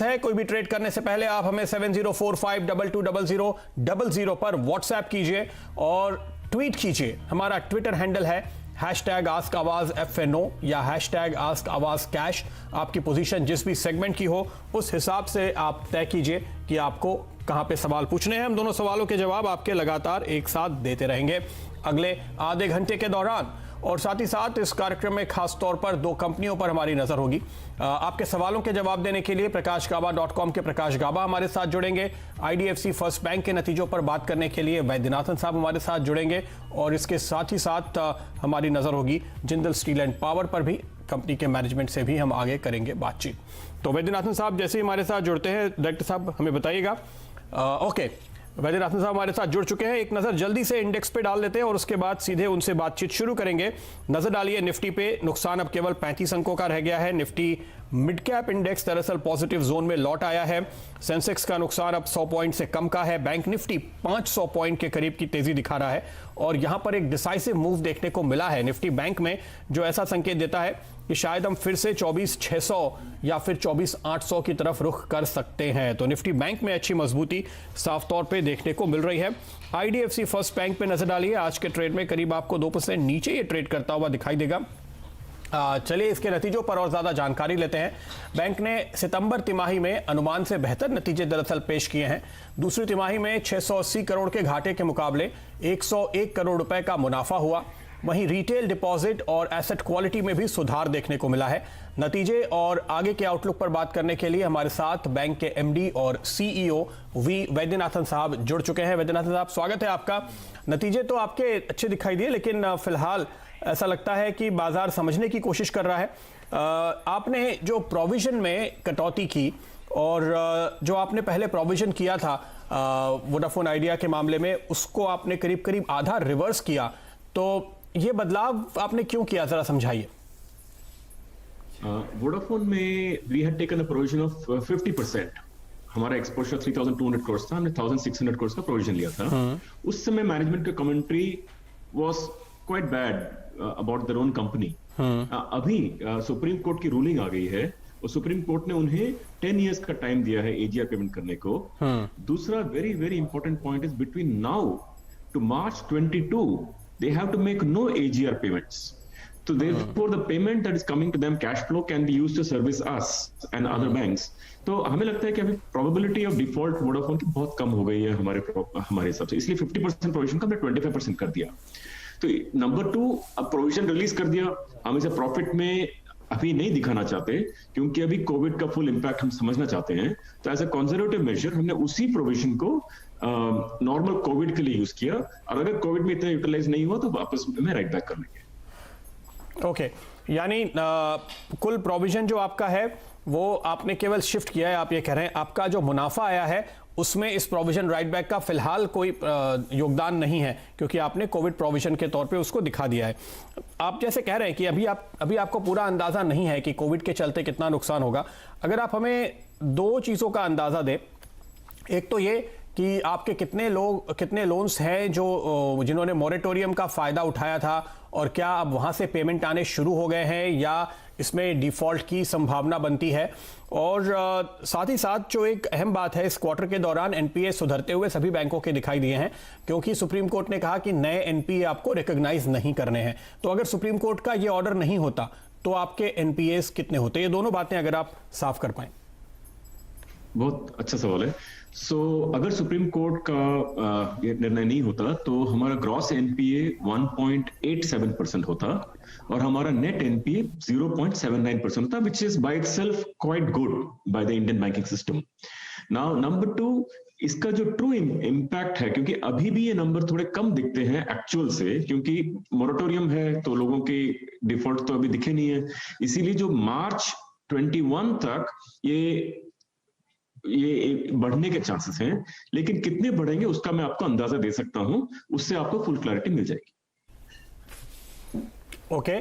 है। कोई भी ट्रेड करने से पहले आप हमें 7045220000 पर व्हाट्सएप कीजिए और ट्वीट कीजिए। हमारा ट्विटर हैंडल है #AskAwazFNO या #AskAwazCash। आपकी पोजीशन जिस भी सेगमेंट की हो उस हिसाब से आप तय कीजिए कि आपको कहां पे सवाल पूछने हैं। हम दोनों सवालों के जवाब आपके लगातार एक साथ देते रहेंगे अगले आधे घंटे के दौरान। और साथ ही साथ इस कार्यक्रम में खास तौर पर दो कंपनियों पर हमारी नजर होगी। आपके सवालों के जवाब देने के लिए प्रकाशगाबा.com के प्रकाश गाबा हमारे साथ जुड़ेंगे। IDFC फर्स्ट बैंक के नतीजों पर बात करने के लिए वैद्यनाथन साहब हमारे साथ जुड़ेंगे। और इसके साथ ही साथ हमारी नजर होगी जिंदल स्टील एंड पावर पर भी। कंपनी के मैनेजमेंट से भी हम आगे करेंगे बातचीत। तो वैद्यनाथन साहब जैसे ही हमारे साथ जुड़ते हैं, डायरेक्टर साहब हमें बताइएगा। ओके, वैद्यनाथन साहब हमारे साथ जुड़ चुके हैं। एक नजर जल्दी से इंडेक्स पे डाल लेते हैं और उसके बाद सीधे उनसे बातचीत शुरू करेंगे। नजर डालिए निफ्टी पे, नुकसान अब केवल 35 अंकों का रह गया है। निफ्टी मिड कैप इंडेक्स दरअसल पॉजिटिव जोन में लौट आया है। सेंसेक्स का नुकसान अब 100 पॉइंट से कम का है। बैंक निफ्टी 500 पॉइंट के करीब की तेजी दिखा रहा है और यहां पर एक डिसाइसिव मूव देखने को मिला है निफ्टी बैंक में, जो ऐसा संकेत देता है कि शायद हम फिर से 24,600 या फिर 24,800 की तरफ रुख कर सकते हैं। तो निफ्टी बैंक में अच्छी मजबूती साफ तौर पे देखने को मिल रही है। IDFC फर्स्ट बैंक पे नजर डालिए, आज के ट्रेड में करीब आपको 2% नीचे ये ट्रेड करता हुआ दिखाई देगा। चलिए इसके नतीजों पर और ज्यादा जानकारी लेते हैं। बैंक ने सितंबर तिमाही में अनुमान से बेहतर नतीजे दरअसल पेश किए हैं। दूसरी तिमाही में 680 करोड़ के घाटे के मुकाबले 101 करोड़ रुपए का मुनाफा हुआ। वहीं रिटेल डिपॉजिट और एसेट क्वालिटी में भी सुधार देखने को मिला है। नतीजे और आगे के आउटलुक पर बात करने के लिए हमारे साथ बैंक के MD और CEO वी वैद्यनाथन साहब जुड़ चुके हैं। वैद्यनाथन साहब, स्वागत है आपका। नतीजे तो आपके अच्छे दिखाई दिए, लेकिन फिलहाल ऐसा लगता है कि बाजार समझने की कोशिश कर रहा है। आपने जो प्रोविजन में कटौती की और जो आपने पहले प्रोविजन किया था वोडाफोन आइडिया के मामले में, उसको आपने करीब करीब आधा रिवर्स किया। तो ये बदलाव आपने क्यों किया, जरा समझाइए। वोडाफोन में we had taken a provision of 50%। हमारा एक्सपोजर 3,200 करोड़ था, हमने 1,600 करोड़ का प्रोविजन लिया था। उस समय मैनेजमेंट का commentary was quite bad about their own company. अभी सुप्रीम कोर्ट की रूलिंग आ गई है और सुप्रीम कोर्ट ने उन्हें 10 इयर्स का टाइम दिया है AGR पेमेंट करने को। दूसरा very very important point is between now to March 22 they have to make no AGR payments. So therefore the payment that is coming to them, cash flow, can be used to service us and other banks. तो हमें लगता है कि अभी probability of default Vodafone की बहुत कम हो गई है हमारे हिसाब से, इसलिए 50% प्रोविजन का हमने 25% कर दिया। तो नंबर 2, अब प्रोविजन रिलीज कर दिया, हम इसे प्रॉफिट में अभी नहीं दिखाना चाहते क्योंकि अभी कोविड का फुल इंपैक्ट हम समझना चाहते हैं। तो एज ए कंजर्वेटिव मेजर हमने उसी प्रोविजन को नॉर्मल कोविड के लिए यूज किया और अगर कोविड में इतना यूटिलाइज नहीं हुआ तो वापस में राइट बैक कर लेंगे। ओके, यानी कुल प्रोविजन जो आपका है वो आपने केवल शिफ्ट किया है। आप ये कह रहे हैं आपका जो मुनाफा आया है उसमें इस प्रोविजन राइट बैक का फिलहाल कोई योगदान नहीं है क्योंकि आपने कोविड प्रोविजन के तौर पे उसको दिखा दिया है। आप जैसे कह रहे हैं कि अभी आपको पूरा अंदाजा नहीं है कि कोविड के चलते कितना नुकसान होगा। अगर आप हमें दो चीजों का अंदाजा दें, एक तो ये कि आपके कितने लोन्स हैं जिन्होंने मॉरेटोरियम का फायदा उठाया था और क्या अब वहां से पेमेंट आने शुरू हो गए हैं या इसमें डिफॉल्ट की संभावना बनती है। और साथ ही साथ जो एक अहम बात है, इस क्वार्टर के दौरान NPA सुधरते हुए सभी बैंकों के दिखाई दिए हैं क्योंकि सुप्रीम कोर्ट ने कहा कि नए NPA आपको रिकॉग्नाइज नहीं करने हैं। तो अगर सुप्रीम कोर्ट का ये ऑर्डर नहीं होता तो आपके NPAs कितने होते? ये दोनों बातें अगर आप साफ कर पाए। बहुत अच्छा सवाल है। अगर सुप्रीम कोर्ट का ये निर्णय नहीं होता तो हमारा ग्रॉस NPA 1.87% होता और हमारा नेट NPA 0.79% होता, which is by itself quite good by the Indian banking system. Now number 2, इसका जो ट्रू इम्पैक्ट है, क्योंकि अभी भी ये नंबर थोड़े कम दिखते हैं एक्चुअल से क्योंकि मोरेटोरियम है तो लोगों के डिफॉल्ट तो अभी दिखे नहीं है, इसीलिए जो March 21 तक ये बढ़ने के चांसेस हैं, लेकिन कितने बढ़ेंगे उसका मैं आपको अंदाजा दे सकता हूं, उससे आपको फुल क्लैरिटी मिल जाएगी। ओके,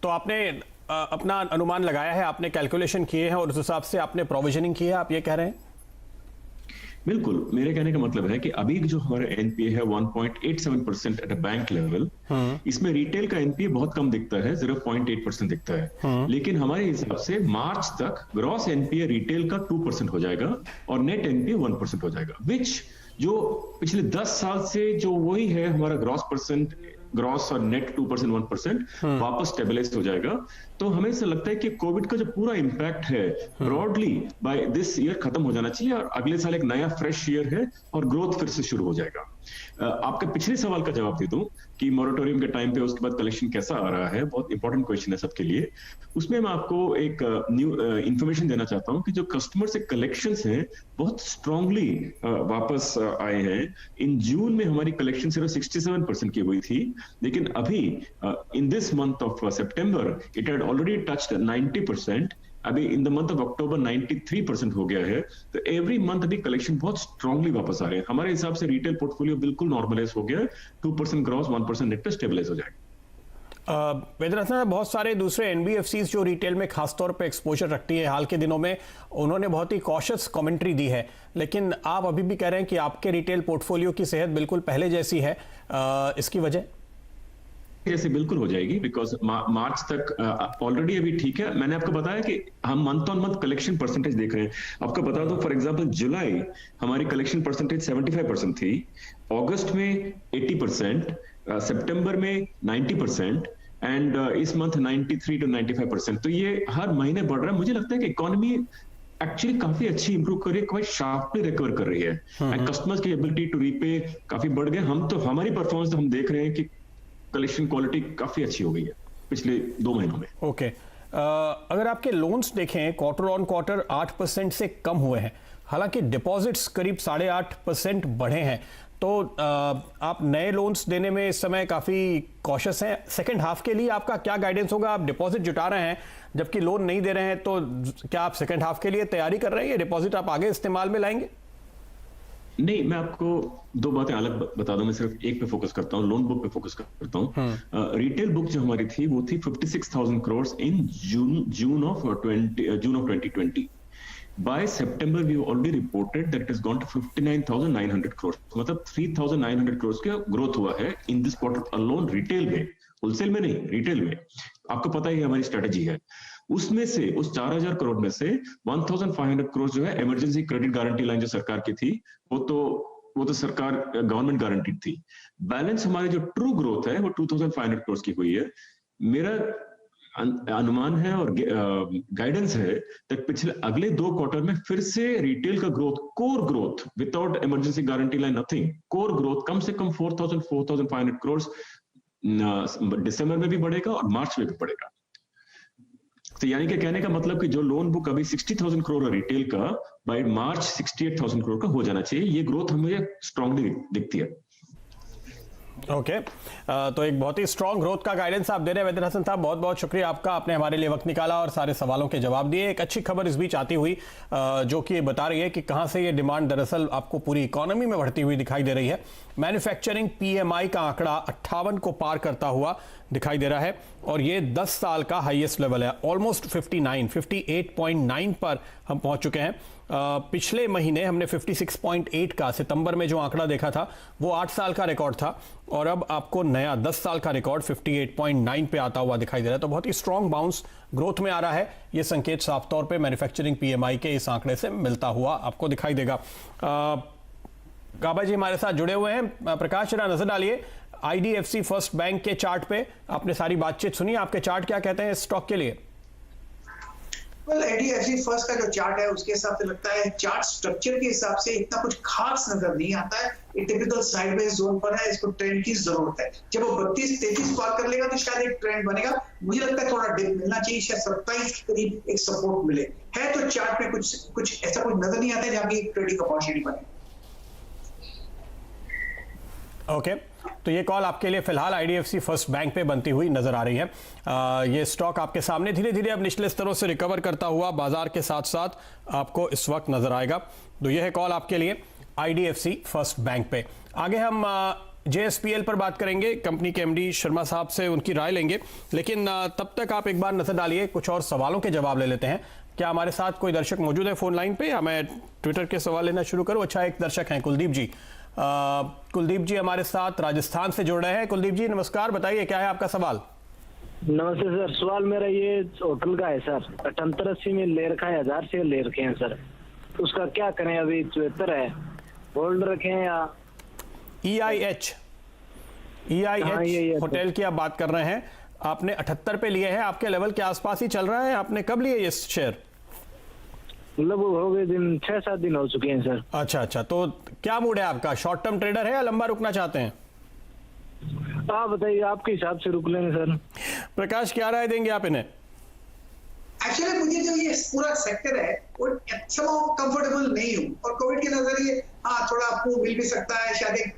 तो आपने अपना अनुमान लगाया है, आपने कैलकुलेशन किए हैं और उस हिसाब से आपने प्रोविजनिंग की है, आप ये कह रहे हैं? बिल्कुल, मेरे कहने का मतलब है कि अभी जो हमारा एनपीए है 1.87% एट अ बैंक लेवल, इसमें रिटेल का एनपीए बहुत कम दिखता है, 0.8% दिखता है। लेकिन हमारे हिसाब से मार्च तक ग्रॉस एनपीए रिटेल का 2% हो जाएगा और नेट एनपीए 1% हो जाएगा, विच जो पिछले 10 साल से जो वही है हमारा ग्रॉस और नेट 2% 1% वापस स्टेबलाइज हो जाएगा। तो हमें ऐसा लगता है कि कोविड का जो पूरा इंपैक्ट है ब्रॉडली बाय दिस ईयर खत्म हो जाना चाहिए और अगले साल एक नया फ्रेश ईयर है और ग्रोथ फिर से शुरू हो जाएगा। आपके पिछले सवाल का जवाब दे दूं कि मोरेटोरियम के टाइम पे उसके बाद कलेक्शन कैसा आ रहा है, बहुत इंपॉर्टेंट क्वेश्चन है सबके लिए। उसमें मैं आपको एक न्यू इंफॉर्मेशन देना चाहता हूं कि जो कस्टमर से कलेक्शंस हैं बहुत स्ट्रांगली वापस आए हैं। इन जून में हमारी कलेक्शन सिर्फ 67% की हुई थी, लेकिन अभी in this month of September it had already touched 90%। अभी in the month of October 93% हो गया है। तो एवरी मंथ अभी कलेक्शन बहुत स्ट्रांगली वापस आ रहे हैं। हमारे हिसाब से रिटेल पोर्टफोलियो बिल्कुल नॉर्मलाइज हो गया, 2% ग्रॉस 1% नेट पे स्टेबलाइज हो जाएगा। वेदनाथ, बहुत सारे दूसरे एनबीएफसीज जो रिटेल में खासतौर पे एक्सपोजर रखती है, हाल के दिनों में उन्होंने बहुत ही कॉशियस कमेंट्री दी है, लेकिन आप अभी भी कह रहे हैं कि आपके रिटेल पोर्टफोलियो की सेहत बिल्कुल पहले जैसी है। इसकी वजह जैसे बिल्कुल हो जाएगी, बिकॉज मार्च तक ऑलरेडी अभी ठीक है। मैंने आपको बताया कि हम month on month collection percentage देख रहे हैं। आपको बता दो, फॉर एग्जांपल जुलाई हमारी कलेक्शन परसेंटेज 75% थी, अगस्त में 80%, सितंबर में 90% एंड इस मंथ 93 to 95%। तो ये हर महीने बढ़ रहा है। मुझे लगता है कि इकोनॉमी एक्चुअली काफी अच्छी इंप्रूव कर रही है, क्वाइट शार्पली रिकवर कर रही है एंड कस्टमर्स की एबिलिटी टू रीपे काफी बढ़ गए। हम तो हमारी परफॉर्मेंस तो हम देख रहे हैं कि कलेक्शन क्वालिटी काफी अच्छी हो गई है पिछले 2 महीनों में। ओके, अगर आपके लोन्स देखें क्वार्टर ऑन क्वार्टर 8% से कम हुए हैं, हालांकि डिपॉजिट्स करीब 8.5% बढ़े हैं। तो आप नए लोन्स देने में इस समय काफी कॉशियस हैं। सेकंड हाफ के लिए आपका क्या गाइडेंस होगा? आप डिपॉजिट जुटा रहे हैं जबकि लोन नहीं दे रहे हैं, तो क्या आप सेकंड हाफ के लिए तैयारी कर रहे हैं या डिपॉजिट आप आगे इस्तेमाल में लाएंगे? नहीं, मैं आपको 2 बातें अलग बता दूं। मैं सिर्फ एक पे फोकस करता हूं, लोन बुक पे फोकस करता हूं। रिटेल बुक जो हमारी थी वो थी 56,000 करोड़ इन June of 2020। Bye September we already reported that it has gone to 59,900 crore, मतलब 3,900 करोड़ का ग्रोथ हुआ है in this quarter alone retail में, होलसेल में नहीं, रिटेल में। आपको पता ही हमारी स्ट्रेटेजी है। उसमें से उस 4,000 करोड़ में से 1,500 करोड़ जो है इमरजेंसी क्रेडिट गारंटी लाइन जो सरकार की थी, वो तो सरकार गवर्नमेंट गारंटीड थी। बैलेंस हमारी जो ट्रू ग्रोथ है वो 2,500 करोड़ की हुई है। मेरा अनुमान है और गाइडेंस है कि पिछले अगले 2 क्वार्टर में फिर से रिटेल का growth, core growth without emergency guarantee line nothing, core growth कम से कम 4,500 करोड़ दिसंबर में भी बढ़ेगा और मार्च में भी बढ़ेगा। तो यानी कि कहने का मतलब कि जो लोन बुक अभी 60,000 करोड़ रिटेल का बाय मार्च 68,000 करोड़ का हो जाना चाहिए। ये ग्रोथ हमें स्ट्रांगली दिखती है। ओके, तो एक बहुत ही स्ट्रांग ग्रोथ का गाइडेंस आप दे रहे हैं वैद्य हसन साहब। बहुत बहुत शुक्रिया आपका, आपने हमारे लिए वक्त निकाला और सारे सवालों के जवाब दिए। एक अच्छी खबर इस बीच आती हुई जो कि बता रही है कि कहां से ये डिमांड दरअसल आपको पूरी इकोनॉमी में बढ़ती हुई दिखाई दे रही है। मैन्युफैक्चरिंग पीएमआई का आंकड़ा 58 को पार करता हुआ दिखाई दे रहा है और ये 10 साल का हाईएस्ट लेवल है। ऑलमोस्ट 58.9 पर हम पहुंच चुके हैं। पिछले महीने हमने 56.8 का सितंबर में जो आंकड़ा देखा था वो 8 साल का रिकॉर्ड था और अब आपको नया 10 साल का रिकॉर्ड 58.9 पे आता हुआ दिखाई दे रहा है। तो बहुत ही स्ट्रांग बाउंस ग्रोथ में आ रहा है। ये संकेत साफ तौर पे मैन्युफैक्चरिंग पीएमआई के इस आंकड़े से मिलता हुआ आपको दिखाई देगा। गाबा जी हमारे साथ जुड़े हुए हैं। प्रकाश जरा नजर डालिए आईडीएफसी फर्स्ट बैंक के चार्ट पे। आपने सारी बातचीत सुनी, आपके चार्ट क्या कहते हैं इस स्टॉक के लिए? आईडीएफसी फर्स्ट का जो चार्ट है उसके हिसाब से लगता है चार्ट स्ट्रक्चर के हिसाब से इतना कुछ खास नजर नहीं आता है। एक टिपिकल साइडवेज जोन पर है, इसको ट्रेंड की जरूरत है। जब वो 32-33 पार कर लेगा तो शायद एक ट्रेंड बनेगा। मुझे लगता है थोड़ा डिप मिलना चाहिए, शायद 27 के करीब एक सपोर्ट मिले। है तो चार्ट में कुछ ऐसा कुछ नजर नहीं आता है जहां की ट्रेडिंग अपॉर्चुनिटी बने। ओके, तो ये कॉल आपके लिए फिलहाल आईडीएफसी फर्स्ट बैंक पे बनती हुई नजर आ रही है। ये स्टॉक आपके सामने धीरे धीरे अब निचले स्तरों से रिकवर करता हुआ बाजार के साथ साथ आपको इस वक्त नजर आएगा। तो यह है कॉल आपके लिए आईडीएफसी फर्स्ट बैंक पे। आगे हम जेएसपीएल पर बात करेंगे, कंपनी के एमडी शर्मा साहब से उनकी राय लेंगे, लेकिन तब तक आप एक बार नजर डालिए, कुछ और सवालों के जवाब ले लेते हैं। क्या हमारे साथ कोई दर्शक मौजूद है फोन लाइन पे, या मैं ट्विटर के सवाल लेना शुरू करूं? अच्छा, एक दर्शक हैं कुलदीप जी। कुलदीप जी हमारे साथ राजस्थान से जुड़ रहे हैं। कुलदीप जी नमस्कार, बताइए क्या है आपका सवाल? नमस्ते सर, सवाल मेरा ये होटल का है सर। 78-80 में ले रखा है, 1000 शेयर ले रखे हैं सर, उसका क्या करें? अभी 74 है, होल्ड रखें या EIH होटल की आप बात कर रहे हैं, आपने 78 पे लिए हैं, आपके लेवल के आसपास ही चल रहा है। आपने कब लिए ये शेयर? मतलब हो गए दिन, 6-7 दिन हो चुके हैं सर। अच्छा, तो क्या मूड है आपका? शॉर्ट टर्म ट्रेडर है या लंबा रुकना चाहते हैं? आप बताइए, आपके हिसाब से रुक लेंगे सर। प्रकाश, क्या राय देंगे आप इन्हें? एक्चुअली मुझे जो ये पूरा सेक्टर है वो कंफर्टेबल नहीं हूँ, और कोविड के नजरिए हाँ थोड़ा आपको मिल भी सकता है, शायद एक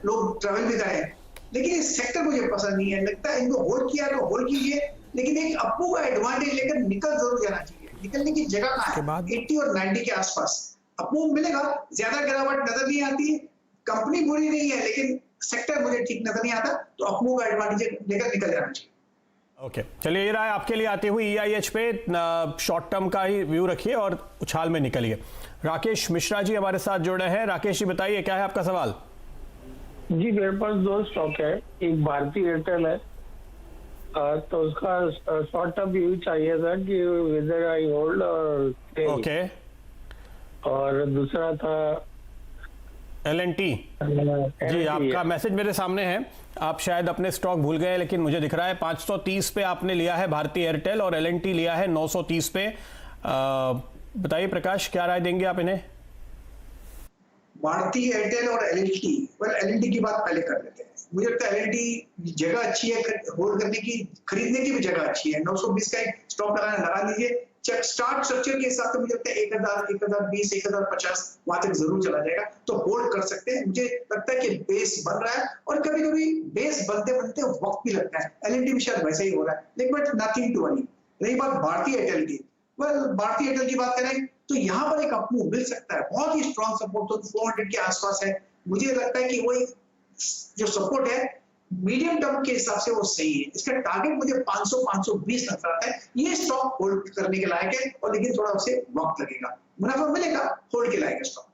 लोग ट्रेवल भी करें, लेकिन ये सेक्टर मुझे पसंद नहीं है। लगता है इनको होल्ड किया तो होल्ड कीजिए, लेकिन एक अपू का एडवांटेज लेकर निकल जरूर जाना चाहिए। निकलने की जगह कहाँ है? 80 और 90 के आसपास अपू मिलेगा, ज्यादा गिरावट नजर नहीं आती है, कंपनी बुरी नहीं है, लेकिन सेक्टर मुझे ठीक नजर नहीं आता, तो अपू का एडवांटेज लेकर निकल जाना चाहिए। ओके, चलिए ये राय आपके लिए आती हुई। EIH पे शॉर्ट टर्म का ही व्यू रखिए और उछाल में निकलिए। राकेश मिश्रा जी हमारे साथ जुड़े हैं। राकेश जी बताइए क्या है आपका सवाल? जी, मेरे पास 2 स्टॉक है, एक भारती एयरटेल है, तो उसका शॉर्ट टर्म व्यू चाहिए सर कि विदर आई होल्ड और ओके, और दूसरा था L&T जी। आपका मैसेज मेरे सामने है, आप शायद अपने स्टॉक भूल गए, लेकिन मुझे दिख रहा है 530 पे आपने लिया है भारती एयरटेल और L&T लिया है 930 पे। बताइए प्रकाश, क्या राय देंगे आप इन्हें? भारती एयरटेल और L&T की बात पहले कर लेते हैं। मुझे लगता है L&T जगह अच्छी है होल्ड करने की, खरीदने की भी जगह अच्छी है। 920 का एक स्टॉक लगा लीजिए। स्टार्ट स्ट्रक्चर के हिसाब से मुझे लगता है 1000, 1020, 1050 वहां तक जरूर चला जाएगा, तो होल्ड कर सकते हैं। मुझे लगता है कि बेस बन रहा है, और कभी कभी बेस बनते बनते वक्त भी लगता है। L&T भी शायद वैसे ही हो रहा है, लेकिन बट नथिंग टू वरी। रही बात भारती एयरटेल की, भारती एयरटेल की बात करें तो यहाँ पर एक अपमूव मिल सकता है, बहुत ही स्ट्रॉन्ग सपोर्ट तो 400 के आसपास है। मुझे लगता है कि वो जो सपोर्ट है मीडियम टर्म के हिसाब से वो सही है। इसका टारगेट मुझे 500-520 नजर आता है। ये स्टॉक होल्ड करने के लायक है, और लेकिन थोड़ा उसे वक्त लगेगा, मुनाफा मिलेगा, होल्ड के लायक है स्टॉक।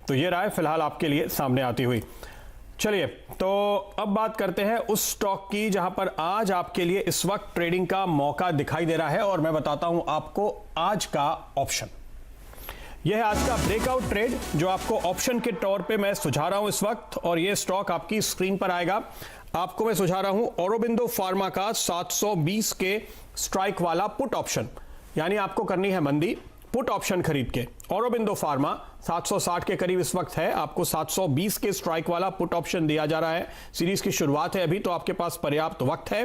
तो ये राय फिलहाल आपके लिए सामने आती हुई। चलिए, तो अब बात करते हैं उस स्टॉक की जहां पर आज आपके लिए इस वक्त ट्रेडिंग का मौका दिखाई दे रहा है, और मैं बताता हूं आपको आज का ऑप्शन। यह है आज का ब्रेकआउट ट्रेड जो आपको ऑप्शन के तौर पे मैं सुझा रहा हूं इस वक्त, और यह स्टॉक आपकी स्क्रीन पर आएगा। आपको मैं सुझा रहा हूं औरोबिंदो फार्मा का 720 के स्ट्राइक वाला पुट ऑप्शन, यानी आपको करनी है मंदी पुट ऑप्शन खरीद के। औरोबिंदो फार्मा 760 के करीब इस वक्त है, आपको 720 के स्ट्राइक वाला पुट ऑप्शन दिया जा रहा है। सीरीज की शुरुआत है अभी, तो आपके पास पर्याप्त वक्त है।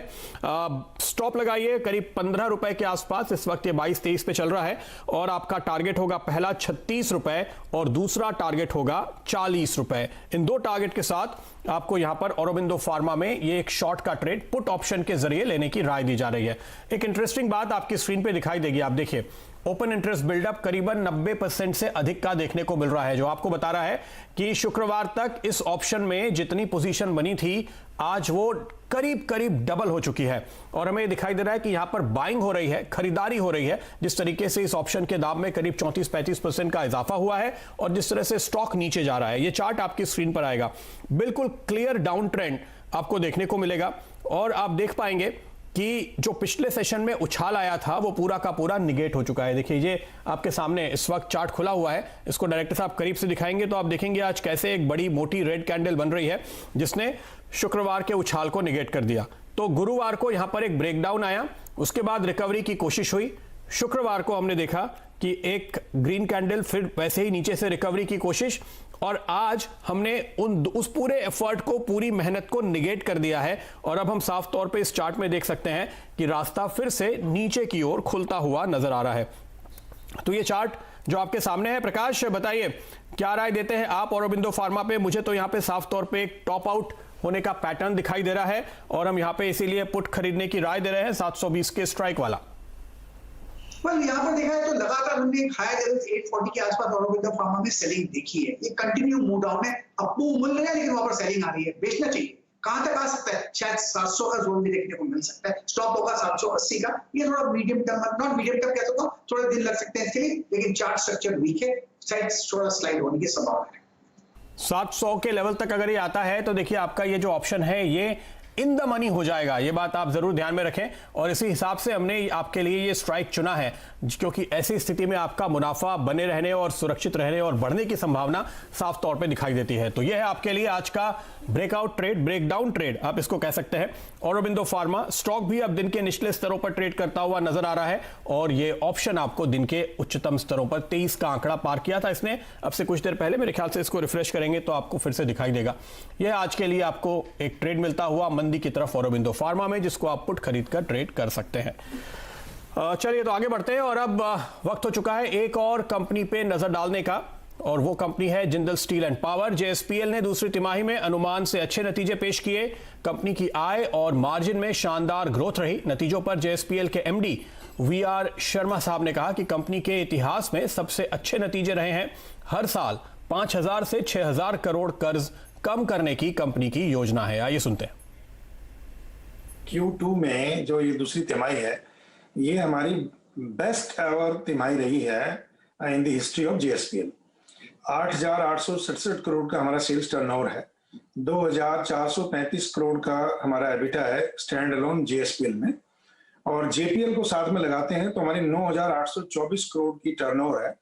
स्टॉप लगाइए करीब 15 रुपए के आसपास। इस वक्त ये 22-23 पे चल रहा है, और आपका टारगेट होगा पहला 36 रुपए और दूसरा टारगेट होगा 40 रुपए। इन 2 टारगेट के साथ आपको यहां पर औरोबिंदो फार्मा में ये एक शॉर्ट का ट्रेड पुट ऑप्शन के जरिए लेने की राय दी जा रही है। एक इंटरेस्टिंग बात आपकी स्क्रीन पे दिखाई देगी, आप देखिए ओपन इंटरेस्ट बिल्डअप करीबन 90% से अधिक का देखने को मिल रहा है, जो आपको बता रहा है कि शुक्रवार तक इस ऑप्शन में जितनी पोजीशन बनी थी आज वो करीब करीब डबल हो चुकी है। और हमें दिखाई दे रहा है कि यहां पर बाइंग हो रही है, खरीदारी हो रही है। जिस तरीके से इस ऑप्शन के दाम में करीब 34-35% का इजाफा हुआ है, और जिस तरह से स्टॉक नीचे जा रहा है, ये चार्ट आपकी स्क्रीन पर आएगा। बिल्कुल क्लियर डाउन ट्रेंड आपको देखने को मिलेगा, और आप देख पाएंगे कि जो पिछले सेशन में उछाल आया था वो पूरा का पूरा निगेट हो चुका है। देखिए ये आपके सामने इस वक्त चार्ट खुला हुआ है, इसको डायरेक्टर साहब करीब से दिखाएंगे तो आप देखेंगे आज कैसे एक बड़ी मोटी रेड कैंडल बन रही है, जिसने शुक्रवार के उछाल को निगेट कर दिया। तो गुरुवार को यहां पर एक ब्रेकडाउन आया, उसके बाद रिकवरी की कोशिश हुई। शुक्रवार को हमने देखा कि एक ग्रीन कैंडल, फिर वैसे ही नीचे से रिकवरी की कोशिश, और आज हमने उस पूरे एफर्ट को, पूरी मेहनत को निगेट कर दिया है। और अब हम साफ तौर पे इस चार्ट में देख सकते हैं कि रास्ता फिर से नीचे की ओर खुलता हुआ नजर आ रहा है। तो ये चार्ट जो आपके सामने है, प्रकाश बताइए क्या राय देते हैं आप औरोबिंदो फार्मा पे? मुझे तो यहां पे साफ तौर पे एक टॉप आउट होने का पैटर्न दिखाई दे रहा है, और हम यहां पे इसीलिए पुट खरीदने की राय दे रहे हैं 720 के स्ट्राइक वाला। यहाँ पर देखा है तो लगातार हमने हायर लेवल्स 840 के आसपास औरोबिंदो फार्मा में सेलिंग देखी है। ये कंटिन्यू मूव डाउन है, अप मूव मिल रहा है, लेकिन वहां पर सेलिंग आ रही है। बेचना चाहिए, कहां तक आ सकता है, शायद 700 का जोन भी देखने को मिल सकता है, स्टॉप होगा 780 का। ये थोड़ा medium term, not medium term कह सकता हूं, थोड़े दिन लग सकते हैं इसके लिए, लेकिन चार्ट स्ट्रक्चर वीक है, शायद थोड़ा स्लाइड होने की संभावना है। 700 के लेवल तक अगर ये आता है तो देखिए आपका ये जो ऑप्शन है ये इन द मनी हो जाएगा, ये बात आप जरूर ध्यान में रखें। और इसी हिसाब से हमने आपके लिए ये स्ट्राइक चुना है, क्योंकि ऐसी स्थिति में आपका मुनाफा बने रहने और सुरक्षित रहने और बढ़ने की संभावना साफ तौर पे दिखाई देती है। तो यह है आपके लिए आज का ब्रेकआउट ट्रेड, ब्रेकडाउन ट्रेड आप इसको कह सकते हैं। औरोबिंदो फार्मा स्टॉक भी अब दिन के निचले स्तरों पर ट्रेड करता हुआ नजर आ रहा है, और ये ऑप्शन आपको दिन के उच्चतम स्तरों पर 23 का आंकड़ा पार किया था इसने अब से कुछ देर पहले। मेरे ख्याल से इसको रिफ्रेश करेंगे तो आपको फिर से दिखाई देगा। यह आज के लिए आपको एक ट्रेड मिलता हुआ मंदी की तरफ औरोबिंदो फार्मा में, जिसको आप पुट खरीद कर ट्रेड कर सकते हैं। चलिए तो आगे बढ़ते हैं, और अब वक्त हो चुका है एक और कंपनी पे नजर डालने का, और वो कंपनी है Jindal steel and power. JSPL ने दूसरी तिमाही में अनुमान से अच्छे नतीजे पेश किए। कंपनी की आय और मार्जिन में शानदार ग्रोथ रही। नतीजों पर जेएसपीएल के एमडी वीआर शर्मा साहब ने कहा कि कंपनी के इतिहास में सबसे अच्छे नतीजे रहे हैं। हर साल 5000 से 6000 करोड़ कर्ज कम करने की कंपनी की योजना है। आइए सुनते हैं। Q2 में जो ये दूसरी तिमाही है, ये हमारी बेस्ट एवर तिमाही रही है in the history of JSPL. 8,867 crore का हमारा सेल्स टर्नओवर है, 2,435 करोड़ का हमारा एबिटा है स्टैंड अलोन जेएसपीएल में, और जेपीएल को साथ में लगाते हैं तो हमारी 9,824 करोड़ की टर्नओवर है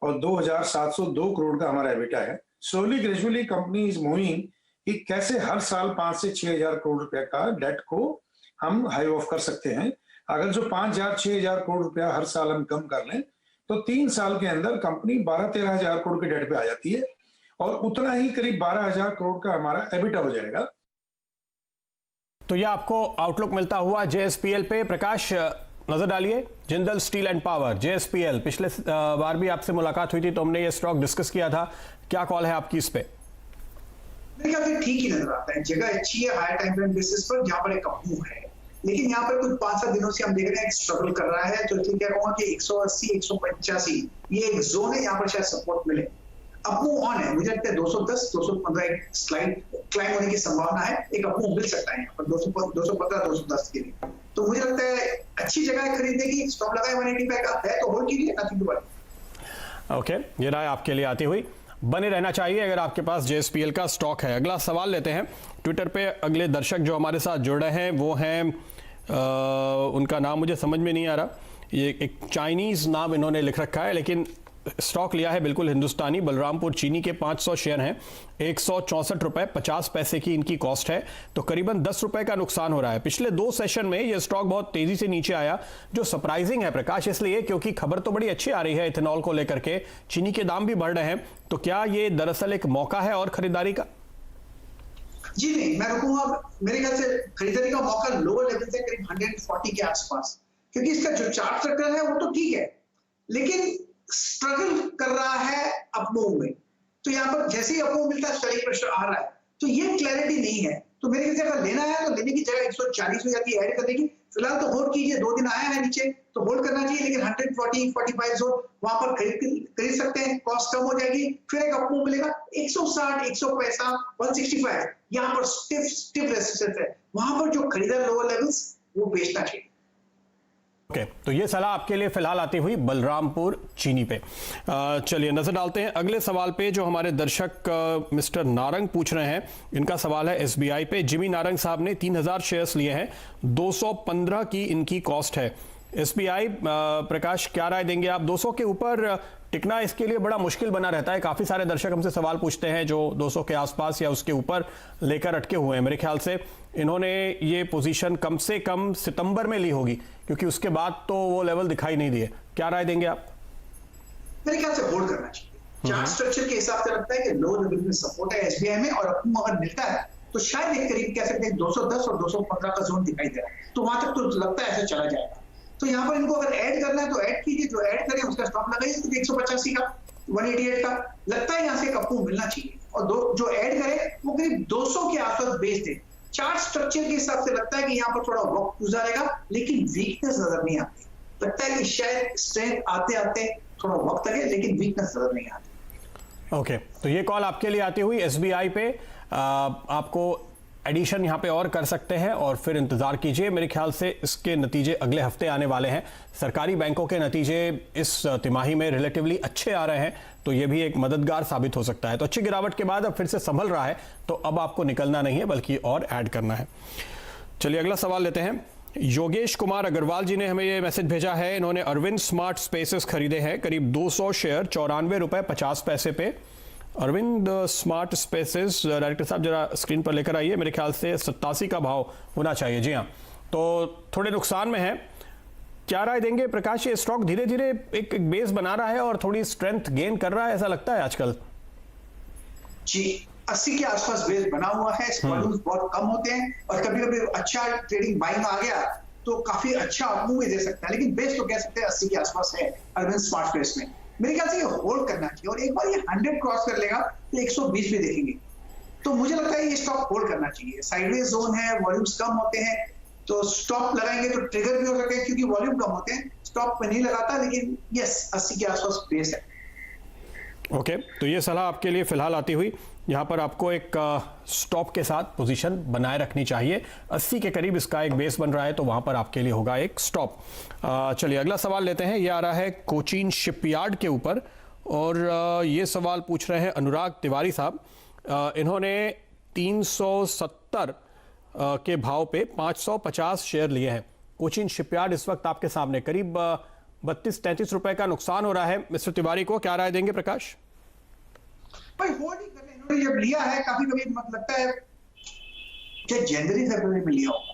और 2,702 करोड़ का हमारा एबिटा है। Slowly gradually company is moving कि कैसे हर साल 5 से 6,000 करोड़ रुपए का डेट को हम हाई ऑफ कर सकते हैं। अगर जो 5,000-6,000 करोड़ रुपया हर साल हम कम कर लें तो 3 साल के अंदर कंपनी 12-13,000 करोड़ के डेट पे आ जाती है, और उतना ही करीब 12,000 करोड़ का हमारा एबिटा हो जाएगा। तो यह आपको आउटलुक मिलता हुआ जेएसपीएल पे। प्रकाश, नजर डालिए Jindal steel and power, JSPL. पिछले बार भी आपसे मुलाकात हुई थी तो हमने ये स्टॉक डिस्कस किया था, क्या कॉल है आपकी इस पे? मेरे ख्याल से ठीक ही नजर आता है, जगह अच्छी है हायर टाइम फ्रेम बेसिस पर, जहां पर एक अप मूव है, लेकिन यहाँ पर कुछ 5-7 दिनों से हम देख रहे हैं स्ट्रगल कर रहा है। तो इसलिए क्या कहूंगा कि 180-185 ये एक जोन है, यहाँ पर शायद सपोर्ट मिले। अप मूव ऑन है, मुझे लगता है 210-215 एक स्लाइड क्लाइम होने की संभावना है, एक अप मूव मिल सकता है यहाँ पर 215-210 के लिए। तो मुझे लगता है अच्छी जगह है खरीदने की, स्टॉप लगाए 185 का है तो होल्ड कीजिए, नथिंग टू वरी। ओके, ये राय आपके लिए आती हुई। बने रहना चाहिए अगर आपके पास जेएसपीएल का स्टॉक है। अगला सवाल लेते हैं। ट्विटर पे अगले दर्शक जो हमारे साथ जुड़ रहे हैं वो हैं, उनका नाम मुझे समझ में नहीं आ रहा, ये एक चाइनीज नाम इन्होंने लिख रखा है, लेकिन स्टॉक लिया है बिल्कुल हिंदुस्तानी। बलरामपुर चीनी के 500 शेयर हैं, 164 रुपए 50 पैसे की इनकी कॉस्ट है, तो करीबन 10 रुपए का नुकसान हो रहा है। पिछले 2 सेशन में ये स्टॉक बहुत तेजी से नीचे आया, जो सरप्राइजिंग है प्रकाश, इसलिए क्योंकि खबर तो बड़ी अच्छी आ रही है इथेनॉल को लेकर के, चीनी के दाम भी बढ़ रहे हैं। तो क्या ये दरअसल एक मौका है और खरीदारी का? जी नहीं, मैं रुकूंगा। मेरे ख्याल से खरीदारी का मौका लोअर लेवल से करीब 140 के आसपास, क्योंकि इसका जो चार्ट स्ट्रक्चर है वो तो ठीक है, लेकिन स्ट्रगल कर रहा है अपमूव में। तो यहाँ पर जैसे ही अपमूव मिलता है सेलिंग प्रेशर आ रहा है, तो ये क्लैरिटी नहीं है। तो मेरे ख्याल से अगर लेना है तो लेने की जगह 140 हो जाती है ऐड करने की। फिलहाल तो होल्ड कीजिए, 2 दिन आया है नीचे तो होल्ड करना चाहिए, लेकिन 140-45 जोन वहां पर खरीद सकते हैं, कॉस्ट कम हो जाएगी, फिर एक अपमूव मिलेगा। 160, 165, 165 यहाँ पर स्टिफ रेजिस्टेंस है, वहां पर जो खरीदा लोअर लेवल्स वो बेचना चाहिए। ओके, तो ये सलाह आपके लिए फिलहाल आती हुई बलरामपुर चीनी पे। चलिए नजर डालते हैं अगले सवाल पे, जो हमारे दर्शक मिस्टर नारंग पूछ रहे हैं। इनका सवाल है एसबीआई पे। जिमी नारंग साहब ने 3000 शेयर्स लिए हैं, 215 की इनकी कॉस्ट है। एसबीआई, प्रकाश क्या राय देंगे आप? 200 के ऊपर टिकना इसके लिए बड़ा मुश्किल बना रहता है। काफी सारे दर्शक हमसे सवाल पूछते हैं जो 200 के आसपास या उसके ऊपर लेकर अटके हुए हैं। मेरे ख्याल से इन्होंने ये पोजीशन कम से कम सितंबर में ली होगी, क्योंकि उसके बाद तो वो लेवल दिखाई नहीं दिए। क्या राय देंगे आप? मेरे ख्याल से होल्ड करना चाहिए। चार्ट स्ट्रक्चर के हिसाब से लगता है कि लो लेवल में सपोर्ट है एसबीआई में, और अपमूव अगर मिलता है तो शायद एक करीब कह सकते हैं 210 और 215 का जोन दिखाई दे रहा है, तो वहां तक तो लगता है ऐसे चला जाएगा। तो यहाँ पर इनको अगर ऐड करना है तो ऐड कीजिए, जो ऐड करें उसका स्टॉप लगाइए 185 का, 188 का। लगता है यहाँ से कप्पू मिलना चाहिए, और जो ऐड करे वो करीब 200 के आसपास बेच दे। चार्ट स्ट्रक्चर के हिसाब से लगता है कि यहाँ पर थोड़ा वक्त गुजारेगा, लेकिन वीकनेस नजर नहीं आती। लगता है कि शायद स्ट्रेंथ आते आते थोड़ा वक्त लगे, लेकिन वीकनेस नजर नहीं आती। ओके, तो ये कॉल आपके लिए आती हुई एसबीआई पे। आपको एडिशन यहाँ पे और कर सकते हैं और फिर इंतजार कीजिए। मेरे ख्याल से इसके नतीजे अगले हफ्ते आने वाले हैं। सरकारी बैंकों के नतीजे इस तिमाही में रिलेटिवली अच्छे आ रहे हैं, तो ये भी एक मददगार साबित हो सकता है। तो अच्छी गिरावट के बाद अब फिर से संभल रहा है, तो अब आपको निकलना नहीं है बल्कि और ऐड करना है। चलिए अगला सवाल लेते हैं। योगेश कुमार अग्रवाल जी ने हमें ये मैसेज भेजा है। इन्होंने अरविंद स्मार्ट स्पेसेस खरीदे हैं, करीब 200 शेयर, 94 रुपए 50 पैसे पे। अरविंद स्मार्ट स्पेसेस, डायरेक्टर साहब जरा स्क्रीन पर लेकर आइए। मेरे ख्याल से 87 का भाव होना चाहिए। जी हाँ, तो थोड़े नुकसान में है। क्या राय देंगे प्रकाश? ये स्टॉक धीरे धीरे एक बेस बना रहा है और थोड़ी स्ट्रेंथ गेन कर रहा है, ऐसा लगता है आजकल। जी, 80 के आसपास बेस बना हुआ है। वॉल्यूम्स बहुत कम होते हैं और कभी कभी अच्छा ट्रेडिंग बाइंग आ गया तो काफी अच्छा अपमूव भी दे सकता है, लेकिन बेस तो कह सकते हैं 80 के आसपास है अरविंद स्मार्ट स्पेस में। मेरे ख्याल से ये होल्ड करना चाहिए और एक बार ये 100 क्रॉस कर लेगा तो 120 भी देखेंगे। तो मुझे लगता है ये स्टॉक होल्ड करना चाहिए। साइडवेज जोन है, वॉल्यूम्स कम होते हैं, तो स्टॉप लगाएंगे तो ट्रिगर भी हो सकते हैं क्योंकि वॉल्यूम कम होते हैं। स्टॉप में नहीं लगाता, लेकिन यस 80 के आसपास बेस है। ओके, तो ये सलाह आपके लिए फिलहाल आती हुई। यहाँ पर आपको एक स्टॉप के साथ पोजीशन बनाए रखनी चाहिए। 80 के करीब इसका एक बेस बन रहा है, तो वहाँ पर आपके लिए होगा एक स्टॉप। चलिए अगला सवाल लेते हैं। ये आ रहा है कोचीन शिपयार्ड के ऊपर और ये सवाल पूछ रहे हैं अनुराग तिवारी साहब। इन्होंने 370 के भाव पे 550 शेयर लिए हैं। कोचीन शिपयार्ड इस वक्त आपके सामने करीब 32-33 रुपए का नुकसान हो रहा है। मिस्टर तिवारी को क्या राय देंगे प्रकाश? भाई होल्ड ही करने, इन्होंने जब लिया है काफी कभी लगता है कि जनवरी फरवरी में लिया होगा,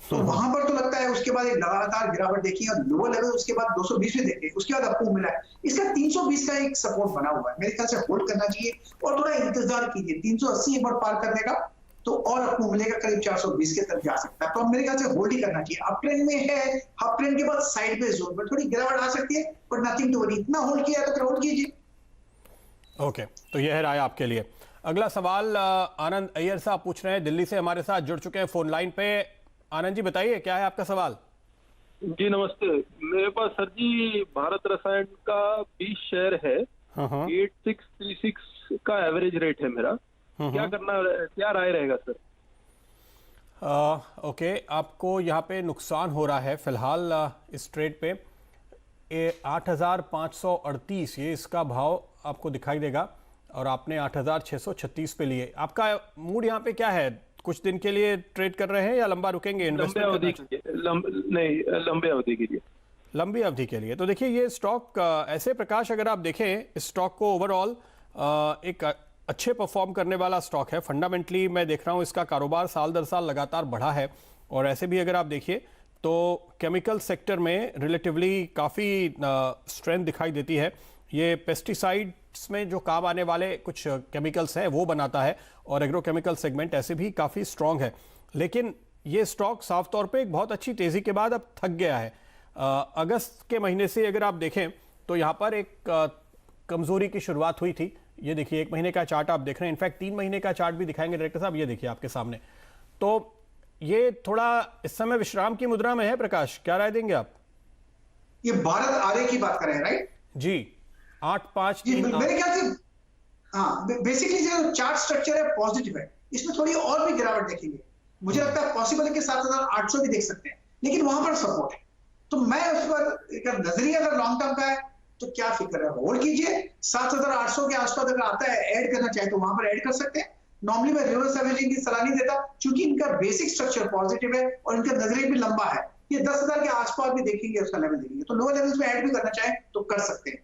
तो वहां पर तो लगता है उसके बाद एक लगातार गिरावट देखी और लोअर लेवल उसके बाद 220 में देखे, उसके बाद अप मिला है। इसका 320 का एक सपोर्ट बना हुआ है, मेरे ख्याल से होल्ड करना चाहिए और थोड़ा इंतजार कीजिए। 380 एक बार पार कर देगा तो और अप मिलेगा, करीब 420 के तरफ जा सकता है। तो मेरे ख्याल से होल्ड ही करना चाहिए। अप ट्रेंड में है, अप ट्रेंड के बाद साइड में जोन पर थोड़ी गिरावट आ सकती है, बट नथिंग टू वरी। इतना होल्ड किया तो फिर होल्ड कीजिए। ओके, तो यह है राय आपके लिए। अगला सवाल आनंद अय्यर साहब पूछ रहे हैं, दिल्ली से हमारे साथ जुड़ चुके हैं फोन लाइन पे। आनंद जी बताइए, क्या है आपका सवाल? जी नमस्ते। मेरे पास सर जी भारत रसायन का 20 शेयर है। 8636 का एवरेज रेट है मेरा। क्या करना, क्या राय रहेगा सर? ओके, आपको यहाँ पे नुकसान हो रहा है फिलहाल इस ट्रेड पे। 8538 ये इसका भाव आपको दिखाई देगा और आपने 8636 पे लिए। आपका मूड यहाँ पे क्या है? कुछ दिन के लिए ट्रेड कर रहे हैं या लंबा रुकेंगे? लंबे अवधि के लिए, लंबे अवधि के लिए। लंबी अवधि के लिए। तो देखिए ये स्टॉक ऐसे प्रकाश, अगर आप देखें इस स्टॉक को ओवरऑल एक अच्छे परफॉर्म करने वाला स्टॉक है। फंडामेंटली मैं देख रहा हूँ इसका कारोबार साल दर साल लगातार बढ़ा है और ऐसे भी अगर आप देखिए तो केमिकल सेक्टर में रिलेटिवली काफ़ी स्ट्रेंथ दिखाई देती है। ये पेस्टिसाइड्स में जो काम आने वाले कुछ केमिकल्स हैं वो बनाता है और एग्रोकेमिकल सेगमेंट ऐसे भी काफ़ी स्ट्रांग है। लेकिन ये स्टॉक साफ तौर पे एक बहुत अच्छी तेज़ी के बाद अब थक गया है। अगस्त के महीने से अगर आप देखें तो यहाँ पर एक कमज़ोरी की शुरुआत हुई थी। ये देखिए 1 महीने का चार्ट आप देख रहे हैं, इनफैक्ट 3 महीने का चार्ट भी दिखाएंगे डायरेक्टर साहब। ये देखिए आपके सामने, तो ये थोड़ा इस समय विश्राम की मुद्रा में है। प्रकाश, क्या राय देंगे आप? ये भारत आरए की बात कर रहे हैं, राइट? जी, 853। मेरे ख्याल से हाँ, बेसिकली जो चार्ट स्ट्रक्चर है पॉजिटिव है। इसमें थोड़ी और भी गिरावट देखेंगे। मुझे लगता है पॉसिबल है कि 7800 भी देख सकते हैं, लेकिन वहां पर सपोर्ट है। तो मैं उस पर एक नजरिया अगर लॉन्ग टर्म का है तो क्या फिक्र है, होल्ड कीजिए। 7800 के आसपास अगर आता है, ऐड करना चाहे तो वहां पर ऐड कर सकते हैं। नॉर्मली मैं रिवर्स एवरेजिंग की सलाह नहीं देता क्योंकि इनका बेसिक स्ट्रक्चर पॉजिटिव है और इनका नजरिया भी लंबा है। ये 10,000 के आसपास भी देखेंगे, उसका लेवल देखेंगे, तो लोअर लेवल्स में ऐड भी करना चाहे तो कर सकते हैं।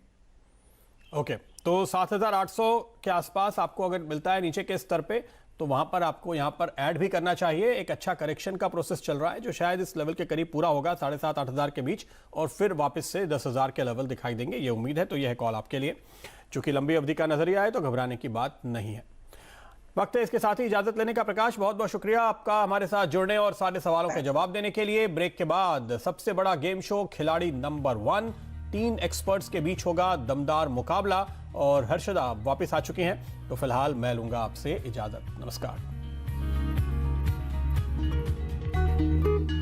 ओके, तो 7800 के आसपास आपको अगर मिलता है नीचे के स्तर पे तो वहां पर आपको यहां पर ऐड भी करना चाहिए। एक अच्छा करेक्शन का प्रोसेस चल रहा है जो शायद इस लेवल के करीब पूरा होगा 7,500-8,000 के बीच और फिर वापस से 10,000 के लेवल दिखाई देंगे, ये उम्मीद है। तो यह है कॉल आपके लिए। चूंकि लंबी अवधि का नजरिया है तो घबराने की बात नहीं है। वक्त है इसके साथ ही इजाजत लेने का। प्रकाश, बहुत बहुत शुक्रिया आपका हमारे साथ जुड़ने और सारे सवालों के जवाब देने के लिए। ब्रेक के बाद सबसे बड़ा गेम शो खिलाड़ी नंबर 1, 3 एक्सपर्ट्स के बीच होगा दमदार मुकाबला और हर्षदा वापस आ चुकी हैं। तो फिलहाल मैं लूंगा आपसे इजाजत। नमस्कार।